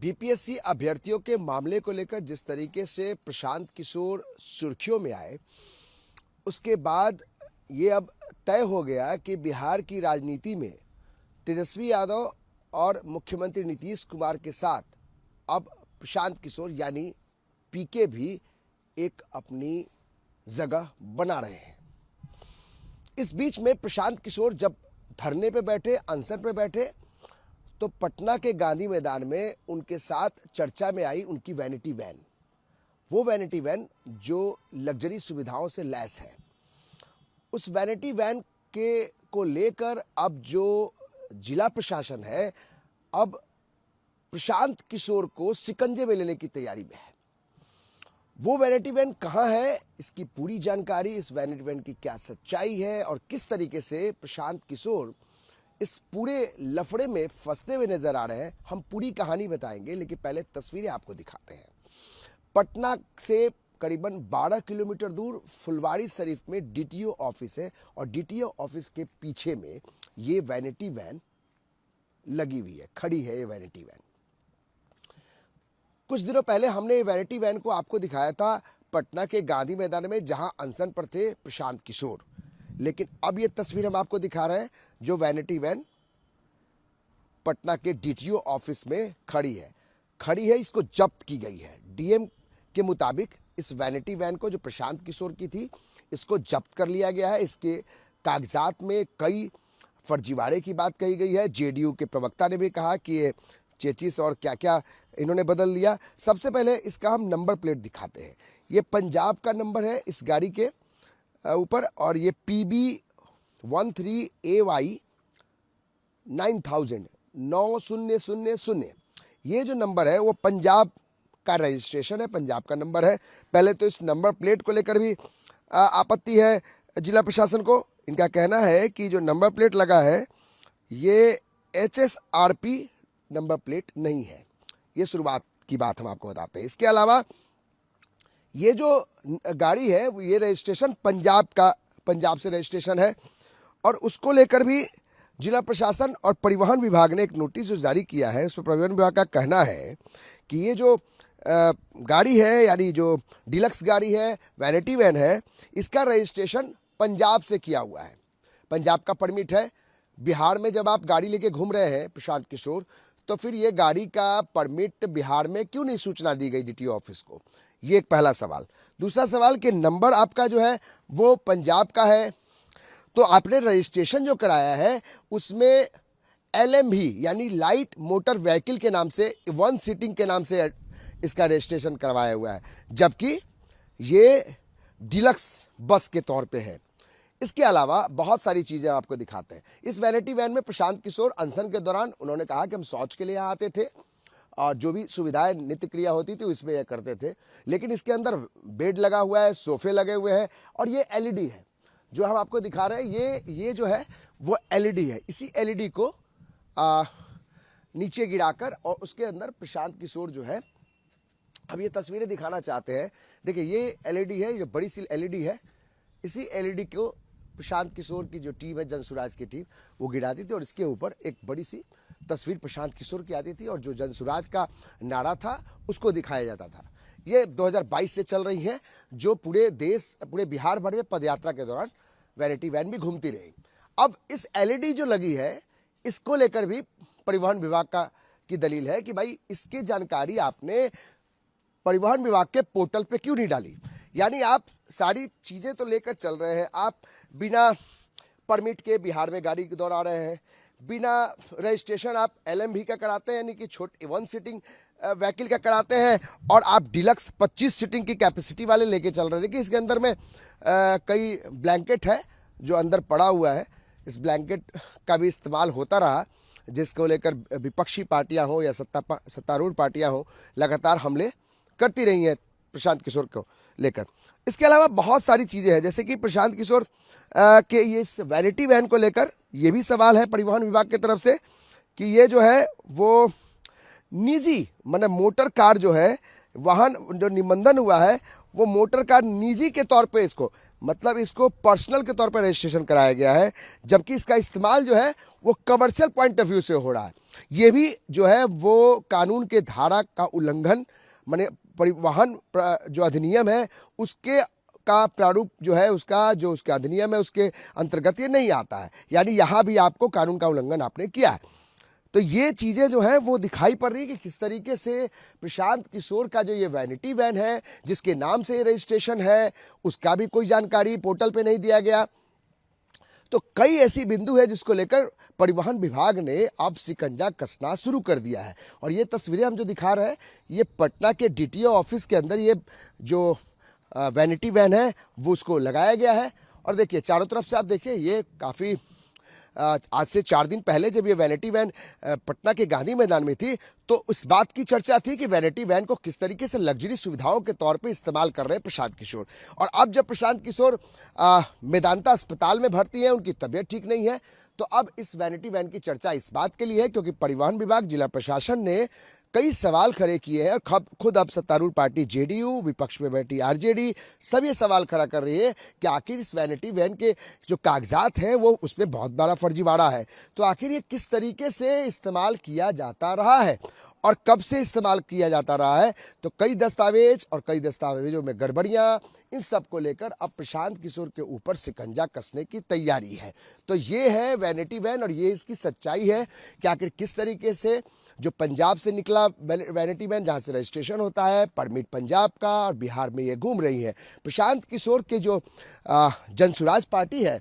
BPSC अभ्यर्थियों के मामले को लेकर जिस तरीके से प्रशांत किशोर सुर्खियों में आए, उसके बाद ये अब तय हो गया कि बिहार की राजनीति में तेजस्वी यादव और मुख्यमंत्री नीतीश कुमार के साथ अब प्रशांत किशोर यानी पीके भी एक अपनी जगह बना रहे हैं। इस बीच में प्रशांत किशोर जब धरने पे बैठे, अनशन पे बैठे, तो पटना के गांधी मैदान में उनके साथ चर्चा में आई उनकी वैनिटी वैन। वो वैनिटी वैन जो लग्जरी सुविधाओं से लैस है। उस वैनिटी वैन के को लेकर अब जो जिला प्रशासन है, अब प्रशांत किशोर को शिकंजे में लेने की तैयारी में है। वो वैनिटी वैन कहाँ है, इसकी पूरी जानकारी, इस वैनिटी वैन की क्या सच्चाई है और किस तरीके से प्रशांत किशोर इस पूरे लफड़े में फंसते हुए नजर आ रहे हैं, हम पूरी कहानी बताएंगे। लेकिन पहले तस्वीरें आपको दिखाते हैं। पटना से करीबन 12 किलोमीटर दूर फुलवारी शरीफ में डीटीओ ऑफिस है और डीटीओ ऑफिस के पीछे में ये वैनिटी वैन लगी हुई है, खड़ी है ये वैनिटी वैन। कुछ दिनों पहले हमने ये वैनिटी वैन को आपको दिखाया था पटना के गांधी मैदान में, जहां अनशन पर थे प्रशांत किशोर। लेकिन अब ये तस्वीर हम आपको दिखा रहे हैं जो वैनिटी वैन पटना के डीटीओ ऑफिस में खड़ी है। इसको जब्त की गई है। डीएम के मुताबिक इस वैनिटी वैन को, जो प्रशांत किशोर की थी, इसको जब्त कर लिया गया है। इसके कागजात में कई फर्जीवाड़े की बात कही गई है। जेडीयू के प्रवक्ता ने भी कहा कि ये चेचिस और क्या क्या इन्होंने बदल लिया। सबसे पहले इसका हम नंबर प्लेट दिखाते हैं। ये पंजाब का नंबर है इस गाड़ी के ऊपर, और ये PB13AY 9000 ये जो नंबर है वो पंजाब का रजिस्ट्रेशन है, पंजाब का नंबर है। पहले तो इस नंबर प्लेट को लेकर भी आपत्ति है जिला प्रशासन को। इनका कहना है कि जो नंबर प्लेट लगा है ये HSRP नंबर प्लेट नहीं है। ये शुरुआत की बात हम आपको बताते हैं। इसके अलावा ये जो गाड़ी है ये रजिस्ट्रेशन पंजाब से रजिस्ट्रेशन है, और उसको लेकर भी जिला प्रशासन और परिवहन विभाग ने एक नोटिस जो जारी किया है, उसमें परिवहन विभाग का कहना है कि ये जो गाड़ी है, यानी जो डिलक्स गाड़ी है, वैनिटी वैन है, इसका रजिस्ट्रेशन पंजाब से किया हुआ है, पंजाब का परमिट है। बिहार में जब आप गाड़ी लेके घूम रहे हैं प्रशांत किशोर, तो फिर ये गाड़ी का परमिट बिहार में क्यों नहीं सूचना दी गई डीटीओ ऑफिस को? ये एक पहला सवाल। दूसरा सवाल कि नंबर आपका जो है वो पंजाब का है, तो आपने रजिस्ट्रेशन जो कराया है उसमें LMV यानी लाइट मोटर व्हीकल के नाम से, 1 सीटिंग के नाम से इसका रजिस्ट्रेशन करवाया हुआ है, जबकि ये डिलक्स बस के तौर पे है। इसके अलावा बहुत सारी चीज़ें आपको दिखाते हैं। इस वैनिटी वैन में प्रशांत किशोर अनशन के दौरान उन्होंने कहा कि हम शौच के लिए आते थे और जो भी सुविधाएं नित्य क्रिया होती थी इसमें यह करते थे। लेकिन इसके अंदर बेड लगा हुआ है, सोफे लगे हुए हैं, और ये LED है जो हम आपको दिखा रहे हैं। ये जो है वो LED है। इसी LED को नीचे गिराकर और उसके अंदर प्रशांत किशोर जो है, अब ये तस्वीरें दिखाना चाहते हैं। देखिए ये LED है, ये बड़ी सी LED है। इसी LED को प्रशांत किशोर की जो टीम है, जनसुराज की टीम, वो गिराती थी और इसके ऊपर एक बड़ी सी तस्वीर प्रशांत किशोर की आती थी और जो जनसुराज का नारा था उसको दिखाया जाता था। ये 2022 से चल रही है, जो पूरे देश, पूरे बिहार भर में पदयात्रा के दौरान वैनिटी वैन भी घूमती रही। अब इस LED जो लगी है, इसको लेकर भी परिवहन विभाग की दलील है कि भाई इसकी जानकारी आपने परिवहन विभाग के पोर्टल पे क्यों नहीं डाली? यानी आप सारी चीज़ें तो लेकर चल रहे हैं, आप बिना परमिट के बिहार में गाड़ी के दौरा रहे हैं, बिना रजिस्ट्रेशन आप LMV का कराते हैं, यानी कि छोटे 1 सीटिंग व्हीकल का कराते हैं, और आप डिलक्स 25 सीटिंग की कैपेसिटी वाले लेके चल रहे हैं। देखिए इसके अंदर में कई ब्लैंकेट है जो अंदर पड़ा हुआ है। इस ब्लैंकेट का भी इस्तेमाल होता रहा, जिसको लेकर विपक्षी पार्टियां हो या सत्तारूढ़ पार्टियां हो, लगातार हमले करती रही हैं प्रशांत किशोर को लेकर। इसके अलावा बहुत सारी चीज़ें हैं, जैसे कि प्रशांत किशोर के ये इस वैनिटी वैन को लेकर ये भी सवाल है परिवहन विभाग की तरफ से कि ये जो है वो निजी, मतलब मोटर कार जो है वाहन जो निबंधन हुआ है वो मोटर कार निजी के तौर पे इसको, मतलब इसको पर्सनल के तौर पर रजिस्ट्रेशन कराया गया है, जबकि इसका इस्तेमाल जो है वो कमर्शियल पॉइंट ऑफ व्यू से हो रहा है। ये भी जो है वो कानून के धारा का उल्लंघन, माने परिवहन जो अधिनियम है उसके का प्रारूप जो है उसका अधिनियम है उसके अंतर्गत ये नहीं आता है, यानी यहाँ भी आपको कानून का उल्लंघन आपने किया है। तो ये चीज़ें जो हैं वो दिखाई पड़ रही है कि किस तरीके से प्रशांत किशोर का जो ये वैनिटी वैन है जिसके नाम से ये रजिस्ट्रेशन है उसका भी कोई जानकारी पोर्टल पे नहीं दिया गया। तो कई ऐसी बिंदु है जिसको लेकर परिवहन विभाग ने अब शिकंजा कसना शुरू कर दिया है। और ये तस्वीरें हम जो दिखा रहे हैं ये पटना के डीटीओ ऑफिस के अंदर ये जो वैनिटी वैन है वो उसको लगाया गया है। और देखिए चारों तरफ से आप देखिए ये काफ़ी आज से 4 दिन पहले जब ये वैनिटी वैन पटना के गांधी मैदान में थी तो इस बात की चर्चा थी कि वैनिटी वैन को किस तरीके से लग्जरी सुविधाओं के तौर पे इस्तेमाल कर रहे हैं प्रशांत किशोर। और अब जब प्रशांत किशोर मेदांता अस्पताल में भर्ती है, उनकी तबीयत ठीक नहीं है, तो अब इस वैनिटी वैन की चर्चा इस बात के लिए है क्योंकि परिवहन विभाग, जिला प्रशासन ने कई सवाल खड़े किए हैं और खुद अब सत्तारूढ़ पार्टी जेडीयू, विपक्ष में बैठी आरजेडी सब ये सवाल खड़ा कर रही है कि आखिर इस वैनिटी वैन के जो कागजात हैं वो उसमें बहुत बड़ा फर्जीवाड़ा है। तो आखिर ये किस तरीके से इस्तेमाल किया जाता रहा है और कब से इस्तेमाल किया जाता रहा है, तो कई दस्तावेज और कई दस्तावेजों में गड़बड़ियां, इन सब को लेकर अब प्रशांत किशोर के ऊपर शिकंजा कसने की तैयारी है। तो ये है वैनिटी वैन और ये इसकी सच्चाई है कि आखिर किस तरीके से जो पंजाब से निकला वैनिटी वैन जहाँ से रजिस्ट्रेशन होता है परमिट पंजाब का, और बिहार में ये घूम रही है। प्रशांत किशोर के जो जनसुराज पार्टी है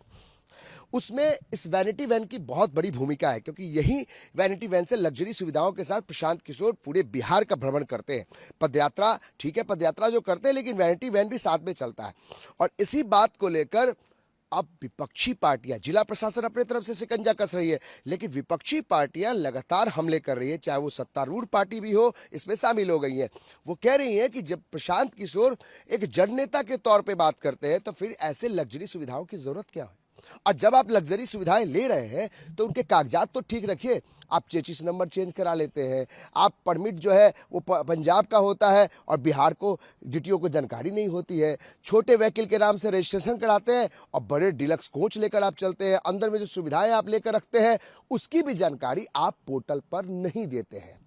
उसमें इस वैनिटी वैन की बहुत बड़ी भूमिका है क्योंकि यही वैनिटी वैन से लग्जरी सुविधाओं के साथ प्रशांत किशोर पूरे बिहार का भ्रमण करते हैं। पदयात्रा ठीक है, पदयात्रा जो करते हैं, लेकिन वैनिटी वैन भी साथ में चलता है। और इसी बात को लेकर अब विपक्षी पार्टियां, जिला प्रशासन अपने तरफ से शिकंजा कस रही है, लेकिन विपक्षी पार्टियां लगातार हमले कर रही है, चाहे वो सत्तारूढ़ पार्टी भी हो इसमें शामिल हो गई है। वो कह रही हैं कि जब प्रशांत किशोर एक जननेता के तौर पे बात करते हैं तो फिर ऐसे लग्जरी सुविधाओं की जरूरत क्या है। और जब आप लग्जरी सुविधाएं ले रहे हैं तो उनके कागजात तो ठीक रखिए। आप चेचिस नंबर चेंज करा लेते हैं, आप परमिट जो है वो पंजाब का होता है और बिहार को डीटीओ को जानकारी नहीं होती है। छोटे व्हीकल के नाम से रजिस्ट्रेशन कराते हैं और बड़े डिलक्स कोच लेकर आप चलते हैं, अंदर में जो सुविधाएं आप लेकर रखते हैं उसकी भी जानकारी आप पोर्टल पर नहीं देते हैं।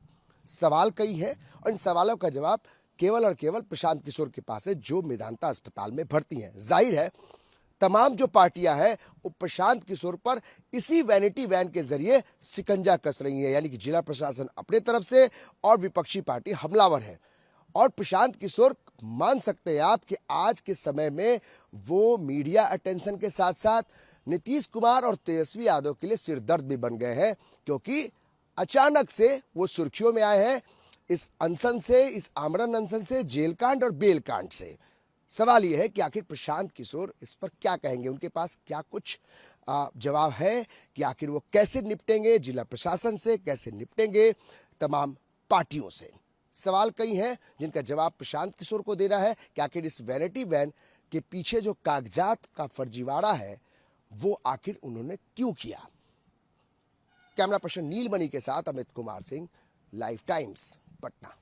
सवाल कई है और इन सवालों का जवाब केवल और केवल प्रशांत किशोर के पास है जो मेदांता अस्पताल में भर्ती हैं। जाहिर है तमाम जो पार्टियां हैं वो प्रशांत किशोर पर इसी वैनिटी वैन के जरिए शिकंजा कस रही है, यानी कि जिला प्रशासन अपने तरफ से और विपक्षी पार्टी हमलावर है। और प्रशांत किशोर मान सकते हैं आप कि आज के समय में वो मीडिया अटेंशन के साथ साथ नीतीश कुमार और तेजस्वी यादव के लिए सिरदर्द भी बन गए हैं क्योंकि अचानक से वो सुर्खियों में आए हैं इस अनशन से, इस आमरण अनशन से, जेल कांड और बेल कांड से। सवाल यह है कि आखिर प्रशांत किशोर इस पर क्या कहेंगे, उनके पास क्या कुछ जवाब है कि आखिर वो कैसे निपटेंगे जिला प्रशासन से, कैसे निपटेंगे तमाम पार्टियों से। सवाल कई हैं जिनका जवाब प्रशांत किशोर को देना है कि आखिर इस वैनिटी वैन के पीछे जो कागजात का फर्जीवाड़ा है वो आखिर उन्होंने क्यों किया। कैमरा पर्सन नीलमणि के साथ अमित कुमार सिंह, लाइव टाइम्स, पटना।